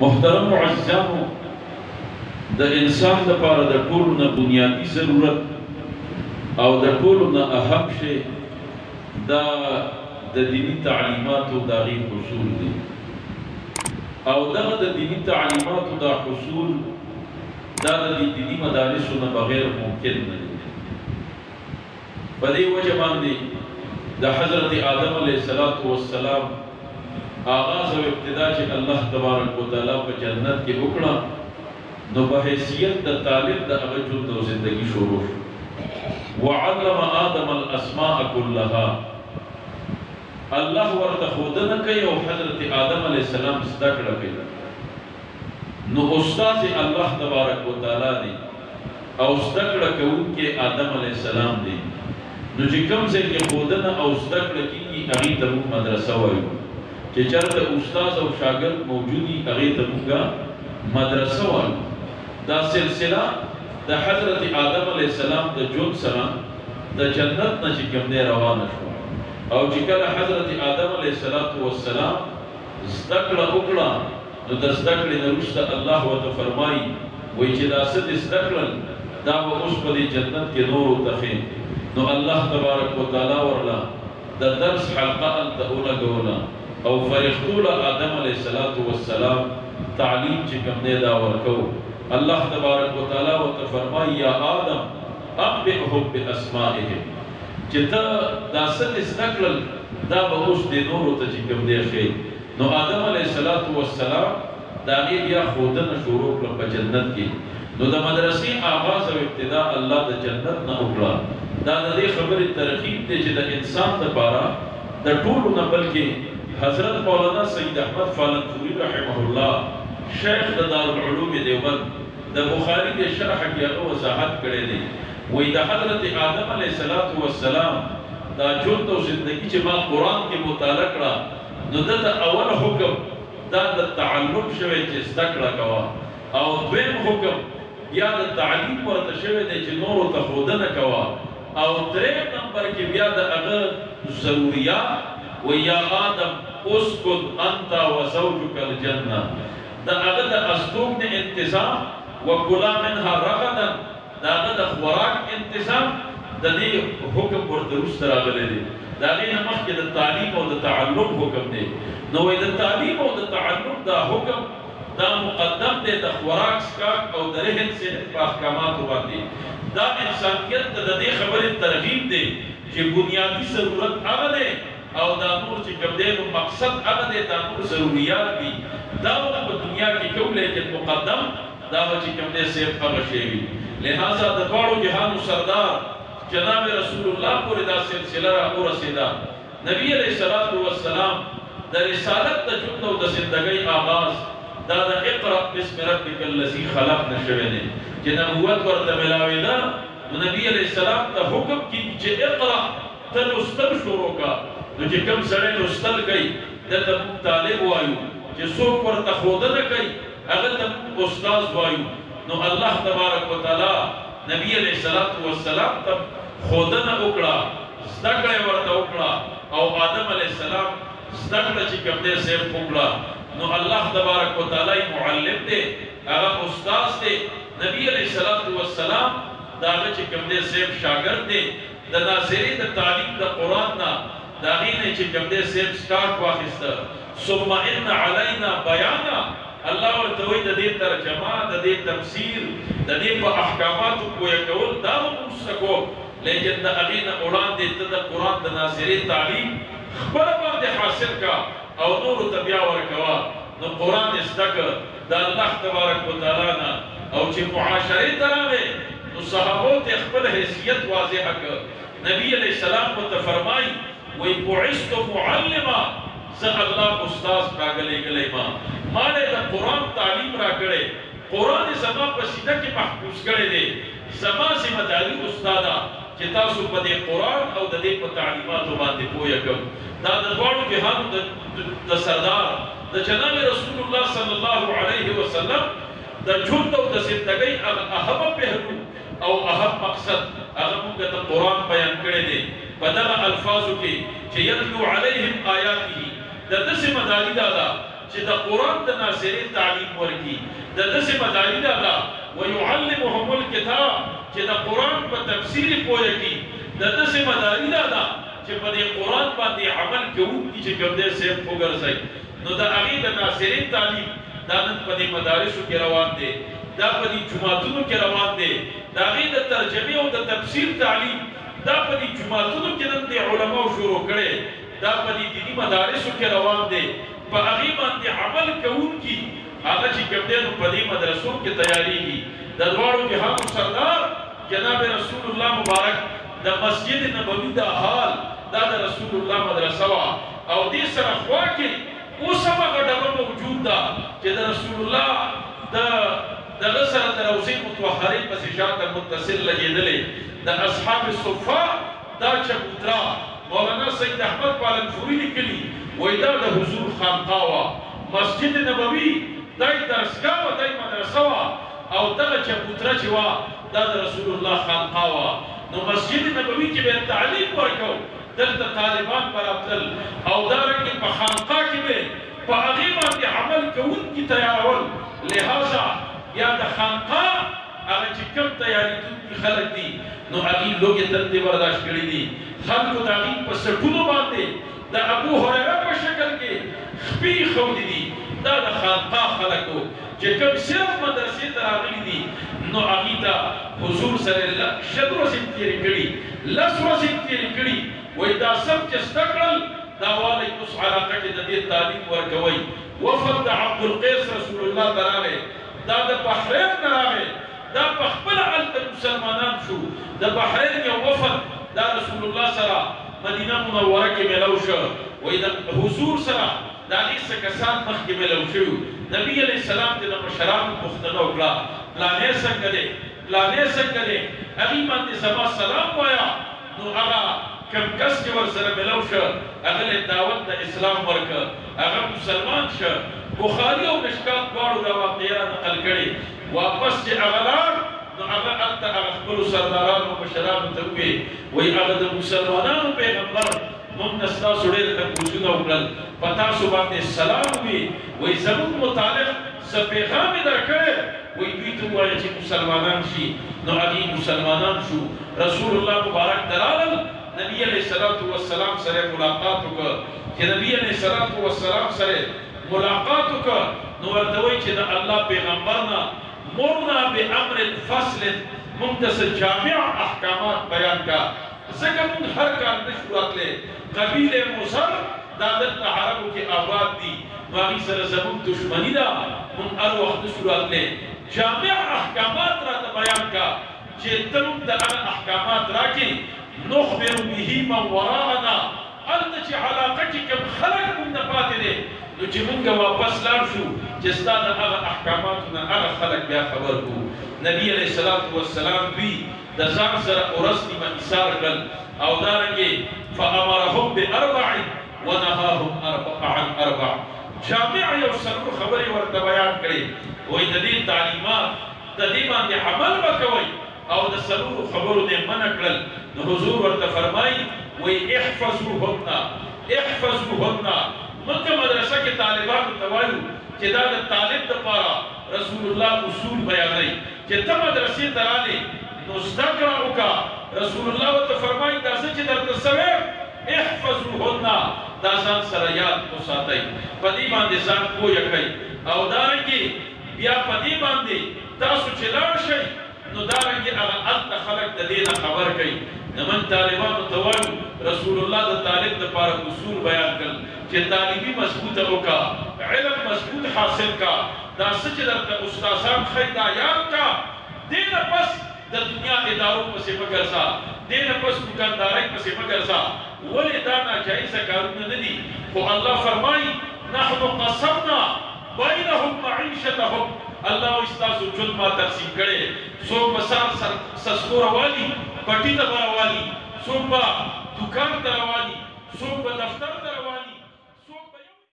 محترم معززانو د انسان لپاره د ټولو نه بنیادی ضرورت او د ټولو نه اهم شی دا د دینی تعلیماتو د غي حصول دي او دا د دینی تعلیماتو د حصول دا د دینی مدارسو نه بغیر ممکن نه دي. په دې وجه باندې د حضرت آدم علیه السلام آغاز و ابتدا چې الله تبارک وتعالى په جنت کې وکړه نو په حیثیت د طالب د هغه ژوند او زندگی شروع شو. وعلم آدم الاسماء كلها الله ورته ښودنه کوي او حضرت آدم علیه السلام زده کړه کوي. نو استاد الله تبارک وتعالى دی او زده کړه کوونکی آدم علیه السلام دی. نو چې کوم ځای کې ښودنه او زده کړه کېږي هغې ته موږ مدرسه وایو. چې چېرته استاد او شاګرد موجودي هغې ته موږ مدرسه وایو. دا سلسله د حضرت آدم علیه السلام د ژوند سره د جنت نه چې کوم دی روانه شوه او چې کله حضرت آدم علیه السلام زده کړه وکړه نو د زده کړې نه وروسته الله ورته فرمایي وایي چې دا څه دې زده کړل دا به اوس په دې جنت کې نورو ته ښې. نو الله تبارک وتعالی ورله د درس حلقه هلته ولګوله او فرښتو له آدم علیه السلام تعلیم چې کوم دی دا ورکو. الله تبارک وتعالی ورته فرمایي یا آدم انبئهم باسمائهم چې ته دا څه دې زده کړل دا به اوس دې نورو ته چې کوم دی ښې. نو آدم علیه السلام د هغې بیا ښودنه شروع کړه په جنت کې. نو د مدرسې آغاز او ابتدا الله د جنت نه وکړه. دا د دې خبرې ترغیب دی چې د انسان لپاره د ټولو نه بلکې حضرت مولانا سید احمد فالنپوري رحمه الله شیخ د دارالعلوم دیوبند د بخاري د شرح کې هغه وضاحت کړی دی. وایي د حضرت آدم علیه السلام دا ژوند او زندگی چې ما قرآن کې مطالعه کړه نو دته اول حکم دا د تعلم شوی چې زده کړه کوه او دویم حکم بیا د تعلیم ورته شوی دی چې نورو ته ښودنه کوه او دریم نمبر کې بیا د هغه ضروریات ویا آدم اسکن انت وزوجک الجنه د هغه د استوګنې انتظام وکلا منها رغدا د هغه د خوراک انتظام د دې حکم ورته وروسته راغلی دی. د هغې نه مخکې د تعلیم او د تعلم حکم دی. نو وایي د تعلیم او د تعلم دا حکم دا مقدم دی د خوراک څښاک او د رهن صحت په احکاماتو باندې. دا انسانیت ته د دې خبرې ترغیب دی چې بنیادي ضرورت هغه دی او دا نور چې کوم دی نو مقصد هغه دی دا نور ضروریات دي دا به په دنیا کې کوم لیکن مقدم دا به چې کوم دی صرف هغه شی وي. لہذا د دواړو جهانو سردار جناب رسول الله پورې دا سلسله راورسېده. نبی علیه السلام د رسالت د ژوند او د زندګۍ آغاز دا د اقرأ باسم ربک الذی خلق نه شوی دی چې نبوت ورته ملاوېده. نو نبی علیه السلام ته حکم کېږي چې اقرأ ته لوستل شروع کړه. نو چې کوم سړی لوستل کوي دته موږ طالب وایو چې څوک ورته ښودنه کوي هغه ته موږ استاد وایو. نو الله تبارک وتعالی نبی علیه السلام ته ښودنه وکړه زده کړه ورته وکړه او آدم علیه السلام زده کړه چې کوم دی صرف وکړه. نو الله تبارک وتعالی معلم دی هغه استاد دی. نبی علیه السلام دا هغه چې کوم دی صرف شاګرد دی د ناظرې د تعلیم د قرآن نه د هغې نه چې کوم دی صرف سټارټ واخیسته. ثم ان علینا بیانا الله ورته وایي د دې ترجمه د دې تفسیر د دې په احکاماتو پوهه کول دا به موږ سکو. لیکن د هغې نه وړاندې ته د قرآن د ناظرې تعلیم خپله باندې حاصل کا او نورو ته بیا ورکوه. نو قرآن یې زده کړه د الله تبارک وتعالی نه او چې معاشرې ته راغی نو صحابو ته خپل حیثیت واضحه کړه. نبی علیه السلام ورته فرمایي وایي بعثت معلما زه الله استاذ راغلی ما ماله د قرآن تعلیم راکړی قرآن یې زما په سینه کې محفوظ کړی دی. زما ذمه داري استاده چې تاسو په دې قرآن او د دې په تعلیماتو باندې پوهه کړم. دا د دواړو جهانو د سردار د جناب رسول الله صلی الله علیه وسلم د ژوند او د زندګۍ هغه اهم پهلو او اهم مقصد هغه موږ ته قرآن بیان کړی دی په دغه الفاظو کې چې یتلو علیهم آیاته د دې ذمہ داري دا ده چې د قرآن د ناصرین تعلیم ورکي د داسې مداري دا ويعلمهم الكتاب چې د قرآن په تفسیر پوهه کی د داسې مداري دا چې په دې قرآن باندې عمل کوونکي چې کوم دې سیف وګرځي نو د هغې د ناصرین تعلیم دا نن په دې مدارسو کې روان دی دا په دې جماعتونو کې روان دی د هغې د ترجمې او د تفسیر تعلیم دا په دې جماعتونو کې نن د علماو شروع کړی دا په دې دیني مدارسو کې روان دی په هغې باندې عمل کوونکي هغه چې کوم دی نو په دې مدرسو کې تیاریږي د دواړو جهانو سردار جناب رسول الله مبارک د مسجد نبوي دا حال دا د رسول الله مدرسه وه او دې سره خوا کې اوس هم هغه ډبه موجود ده چې د رسول الله دغه سره د روضې مطهرې پسې شاته متصل لګېدلې د اصحاب صفا دا چبوترا مولانا سید احمد پالنپوري لیکلي وایي دا د حضور خانقاه وه مسجد نبوي دا یې درسګاه وه دا یې مدرسه وه او دغه چبوتره چې وه دا د رسول الله خانقاه وه نو مسجد نبوي کې به تعلیم ورکو دلته طالبان به راتلل او دارنګې په خانقاه کې به په هغې باندې عمل کوونکي تیارول لهذا یا د خانقاه هغه چې کوم تیارېدونکي خلک دي نو هغې لوږې تندې برداشت کړي دي خلکو د هغې په سټونو باندې د ابو هریره په شکل کې خپې ایښودي دي دا د خانقاه خلکو چې کوم صرف مدرسې ته راغلي دي نو هغې ته حضور سره شل ورځې تېرې کړي 10 ورځې تېرې کړي وایي دا سب چې زده کړل دا والی اوس علاقه کې د دې تعلیم ورکوئ وفد د عبدالقیس رسول الله ته راغی دا د بحرین نه راغی دا په خپله هلته مسلمانان شو د بحرین یو وفد دا رسول الله سره مدینه منوره کې میلاو شو وایي د حضور سره د هغې څه کسان مخکې میلاو شوي نبي علیه السلام ته د مشرانو پوښتنه وکړه پلانې څنګه دی پلانې څنګه دی هغې باندې زما سلام وایه نو هغه کم کس چې ورسره میلاو شه هغه له دعوت د اسلام ورکړه هغه مسلمان شه بخاري او مشکات دواړو دا واقعه نقل کړې واپس چې هغه لاړ نو هغه هلته هغه خپلو سردارانو مشرانو ته وویل وایي هغه د مسلمانانو پیغمبر موږ نه ستاسو ډېر تپوسونه وکړل په تاسو باندې سلام وي وایي زموږ متعلق څه پیغام یې درکړی وایي دوی ته ووایه چې مسلمانان شي نو هغې مسلمانان شو رسول الله مبارک ته راغلل نبی علیہ السلام سره ملاقات وکړه چې نبی علیہ السلام سره ملاقات وکړه نو ورته وایي چې د الله پیغمبر نه مرنا بامر فصل موږ ته جامع احکامات بیان کا ځکه موږ هر کار نشو راتلی قبیله مصر دا دلته عربو کې آباد دي نو هغې سره زموږ دشمني ده موږ هر وخت نشو راتلی جامع احکامات راته بیان کا چې ته موږ د هغه احکامات راکړې نخبر به من وراءنا هلته چې علاقه کې کوم خلک موږ نه پاتې دی نو چې موږ واپس لاړ شو چې ستا د هغه احکاماتو نه هغه خلک بیا خبر کړو نبي علیه السلام دوی د ځان سره ورځ نیمه ایثار کړل او دارنګې فامرهم باربع ونهاهم عن اربع جامع یو څلور خبرې ورته بیان کړې وایي د دې تعلیمات د دې باندې عمل وکوئ او د څلورو خبرو نه منع کړل نو حضور ورته فرمایي وایي احفظوهن موږ مدرسه کې طالبانو ته وایو چې دا د طالب دپاره رسول الله اصول بیانوي چې ته مدرسې ته رالې نو زده کړه وکړه رسول الله ورته فرمایي دا څه چې درته څه احفظوهن دا ځان سره یاد وساتئ په دې باندې ځان پوه کړئ او دارنګې بیا په دې باندې تاسو چې لاړ شئ نو دارنګې هغه هلته خلک د دې نه خبر کوي نو موږ طالبانو ته وایو رسول الله د طالب دپاره اصول بیان کړل چې طالبي مضبوطه وکړه علم مضبوط حاصل کا دا څه چې درته استادان ښیي دا یاد کا دې نه پس د دنیا ادارو پسې مه ګرځه دې نه پس دکاندارۍ پسې مه ګرځه ولې دا ناجایزه کارونه نه دي خو الله فرمایي نحن قسمنا بینهم معیشتهم الله استاسو ژوند ما تقسیم کړی څوک به سار سسکو رواني پټي ته به رواني څوک به دوکان ته رواني څوک به دفتر ته